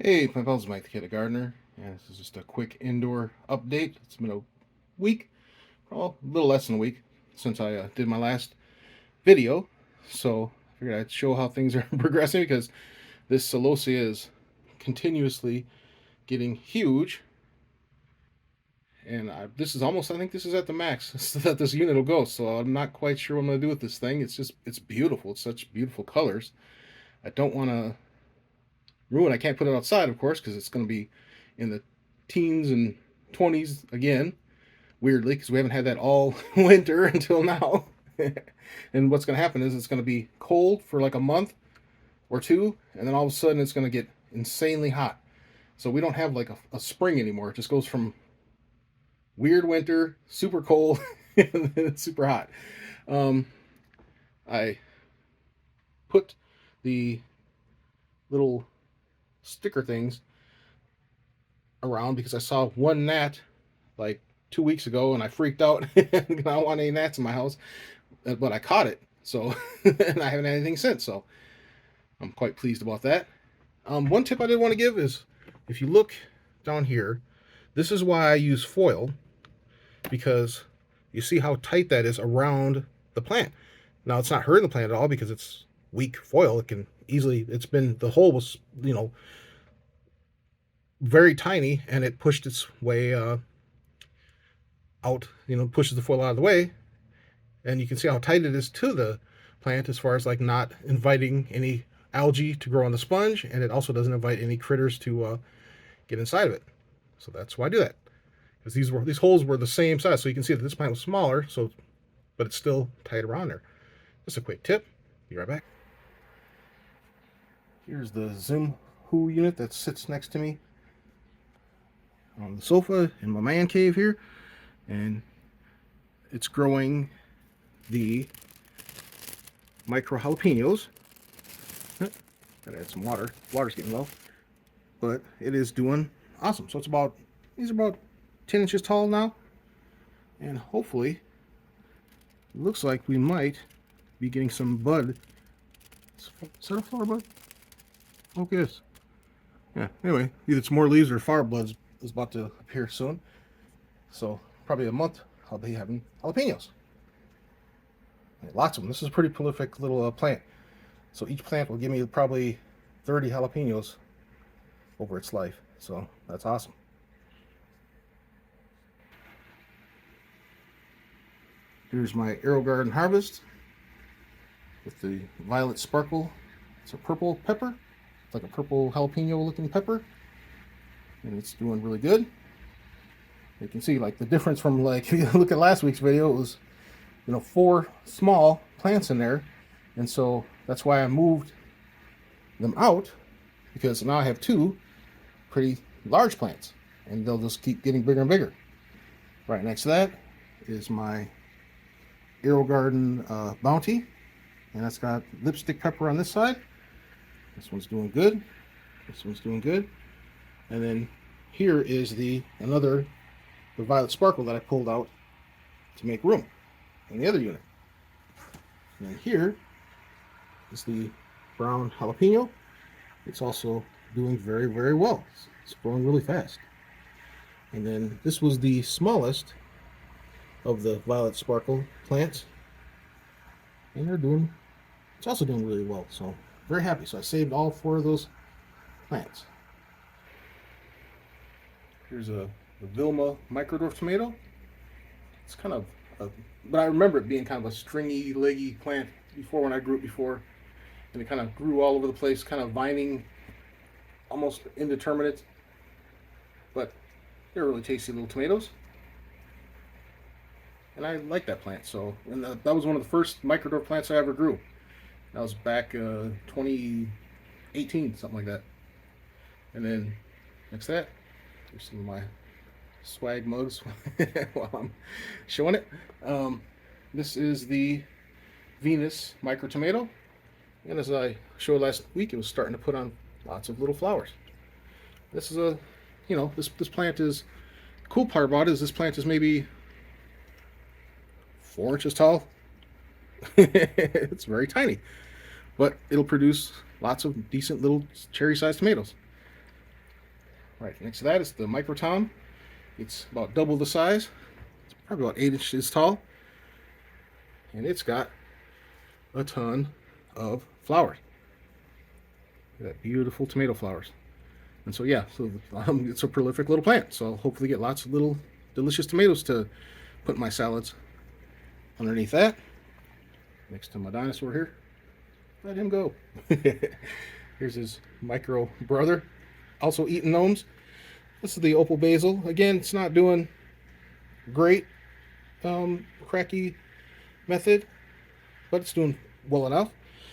Hey, my pals, Mike the Kid Gardener, and this is just a quick indoor update. It's been a week, well, a little less than a week since I did my last video, so I figured I'd show how things are progressing because this celosia is continuously getting huge, and this is almost, I think this is at the max that this unit will go, so I'm not quite sure what I'm going to do with this thing. It's beautiful. It's such beautiful colors. I don't want to ruin. I can't put it outside, of course, because it's going to be in the teens and 20s again, weirdly, because we haven't had that all winter until now. And what's going to happen is it's going to be cold for like a month or two, and then all of a sudden it's going to get insanely hot. So we don't have like a spring anymore. It just goes from weird winter, super cold, and then it's super hot. Um, I put the little sticker things around because I saw one gnat like 2 weeks ago and I freaked out. I don't want any gnats in my house, but I caught it. So, and I haven't had anything since. So I'm quite pleased about that. One tip I did want to give is if you look down here, this is why I use foil, because you see how tight that is around the plant. Now it's not hurting the plant at all because it's weak foil. It can easily, the hole was, very tiny, and it pushed its way out, pushes the foil out of the way, and you can see how tight it is to the plant as far as like not inviting any algae to grow on the sponge, and it also doesn't invite any critters to get inside of it. So that's why I do that, because these holes were the same size, so you can see that this plant was smaller, so but it's still tight around there. Just a quick tip. Be right back. Here's the Zoom Who unit that sits next to me on the sofa in my man cave here, and it's growing the micro jalapenos. Gotta add some water. Water's getting low, but it is doing awesome. So these are about 10 inches tall now, and hopefully it looks like we might be getting some bud. Is that a flower bud? Focus. Yeah, anyway, either it's more leaves or flower buds is about to appear soon. So probably a month I'll be having jalapenos. Lots of them. This is a pretty prolific little plant. So each plant will give me probably 30 jalapenos over its life. So that's awesome. Here's my AeroGarden harvest with the violet sparkle. It's a purple pepper. It's like a purple jalapeno looking pepper. And it's doing really good. You can see like the difference from, like, if you look at last week's video, it was 4 small plants in there, and so that's why I moved them out, because now I have 2 pretty large plants, and they'll just keep getting bigger and bigger. Right next to that is my AeroGarden Bounty, and that's got lipstick pepper on this side. This one's doing good. This one's doing good. And then here is the violet sparkle that I pulled out to make room in the other unit. And then here is the brown jalapeno. It's also doing very, very well. It's growing really fast. And then this was the smallest of the violet sparkle plants, and it's also doing really well. So very happy. So I saved all 4 of those plants. Here's the Vilma microdwarf tomato. It's kind of but I remember it being kind of a stringy, leggy plant before, when I grew it before, and it kind of grew all over the place, kind of vining, almost indeterminate, but they're really tasty little tomatoes, and I like that plant. So, and that was one of the first microdwarf plants I ever grew. That was back 2018, something like that. And then next to that, there's some of my swag mugs while I'm showing it. This is the Venus micro tomato, and as I showed last week, it was starting to put on lots of little flowers. This is this plant is, the cool part about it is this plant is maybe 4 inches tall. It's very tiny, but it'll produce lots of decent little cherry-sized tomatoes. Right next to that is the Microtom. It's about double the size. It's probably about 8 inches tall. And it's got a ton of flowers. Look at that beautiful tomato flowers. And so yeah, so it's a prolific little plant. So I'll hopefully get lots of little delicious tomatoes to put in my salads. Underneath that, next to my dinosaur here, let him go. Here's his micro brother, also eating gnomes. This is the opal basil. Again, it's not doing great, cracky method, but it's doing well enough.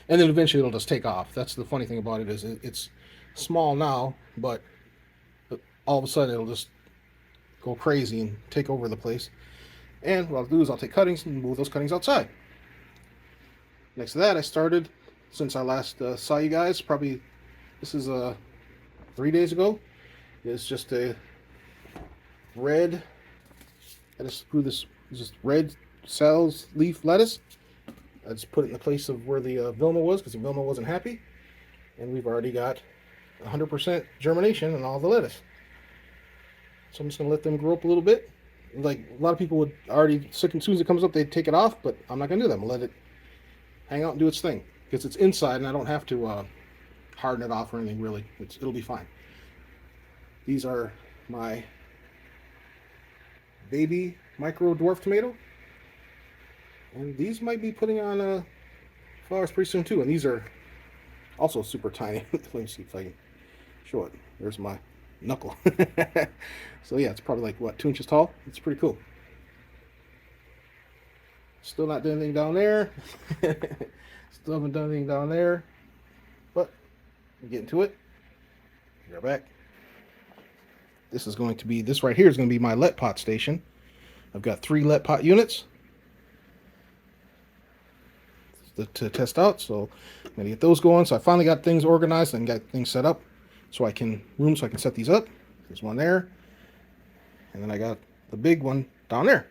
And then eventually it'll just take off. That's the funny thing about it, is it's small now, but all of a sudden it'll just go crazy and take over the place. And what I'll do is I'll take cuttings and move those cuttings outside. Next to that, I started, since I last saw you guys, probably this is 3 days ago. It's just a red, I just grew this just red Sal's leaf lettuce. I just put it in the place of where the Vilma was, because the Vilma wasn't happy. And we've already got 100% germination in all the lettuce. So I'm just going to let them grow up a little bit. Like a lot of people would already, as soon as it comes up, they'd take it off, but I'm not going to do that. I'm going to let it hang out and do its thing. Because it's inside and I don't have to harden it off or anything, really. It'll be fine. These are my baby micro dwarf tomato. And these might be putting on flowers pretty soon too. And these are also super tiny. Let me see if I can show it. There's my knuckle. So yeah, it's probably like, what, 2 inches tall? It's pretty cool. Still not doing anything down there. Still haven't done anything down there. But I'm getting to it. Be right back. This is going to be, this right here is going to be my let pot station. I've got 3 let pot units to test out, so I'm going to get those going. So I finally got things organized and got things set up so I can set these up. There's one there, and then I got the big one down there.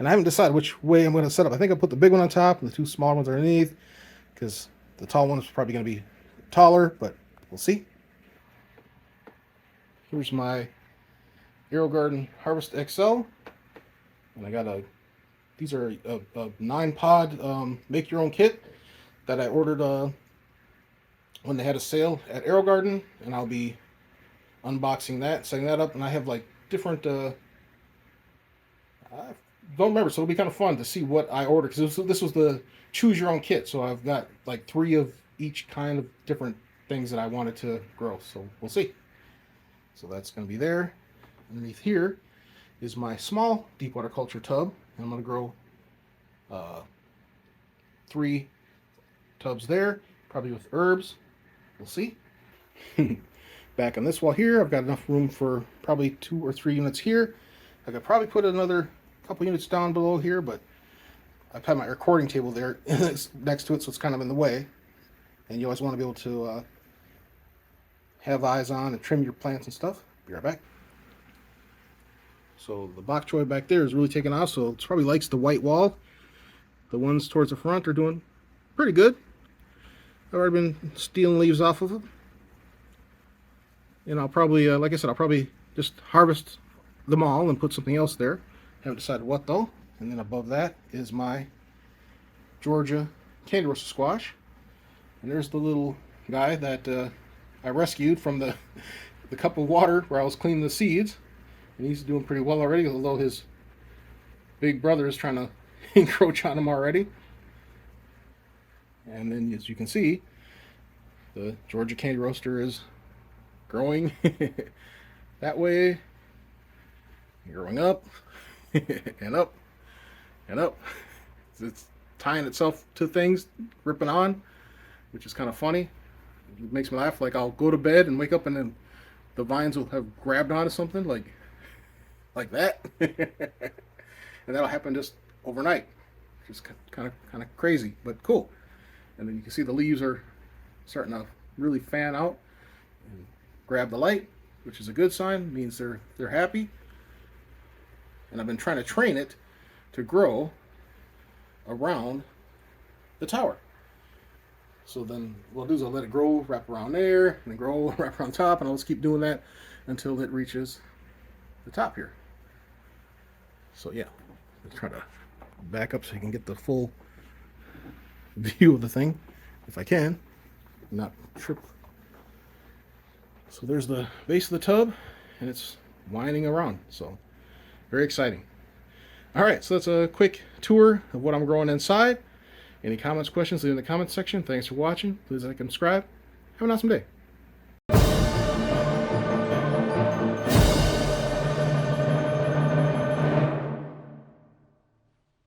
And I haven't decided which way I'm going to set up. I think I'll put the big one on top and the 2 small ones underneath, because the tall one is probably going to be taller, but we'll see. Here's my AeroGarden Harvest XL, and I got these are a 9-pod make your own kit that I ordered when they had a sale at AeroGarden, and I'll be unboxing that, setting that up. And I have like different I don't remember, so it'll be kind of fun to see what I ordered, because this was the choose your own kit. So I've got like 3 of each kind of different things that I wanted to grow, so we'll see. So that's going to be there. Underneath here is my small deep water culture tub, and I'm going to grow 3 tubs there, probably with herbs. We'll see. Back on this wall here, I've got enough room for probably 2 or 3 units here. I could probably put another couple units down below here, but I've had my recording table there next to it, so it's kind of in the way. And you always want to be able to have eyes on and trim your plants and stuff. Be right back. So the bok choy back there is really taking off, so it probably likes the white wall. The ones towards the front are doing pretty good. I've already been stealing leaves off of them. And I'll probably, like I said, I'll probably just harvest them all and put something else there. Haven't decided what though. And then above that is my Georgia candy roasted squash. And there's the little guy that I rescued from the cup of water where I was cleaning the seeds. And he's doing pretty well already, although his big brother is trying to encroach on him already. And then, as you can see, the Georgia candy roaster is growing that way, growing up and up and up. It's tying itself to things, ripping on, which is kind of funny. It makes me laugh. Like, I'll go to bed and wake up and then the vines will have grabbed onto something like that. And that'll happen just overnight. Just kind of crazy, but cool. And then you can see the leaves are starting to really fan out and grab the light, which is a good sign. It means they're happy. And I've been trying to train it to grow around the tower. So then what I'll do is I'll let it grow, wrap around there, and then grow, wrap around top, and I'll just keep doing that until it reaches the top here. So yeah, let's try to back up so you can get the full view of the thing, if I can, not trip. So there's the base of the tub, and it's winding around. So very exciting. All right, so that's a quick tour of what I'm growing inside. Any comments, questions, leave in the comments section. Thanks for watching. Please like and subscribe. Have an awesome day.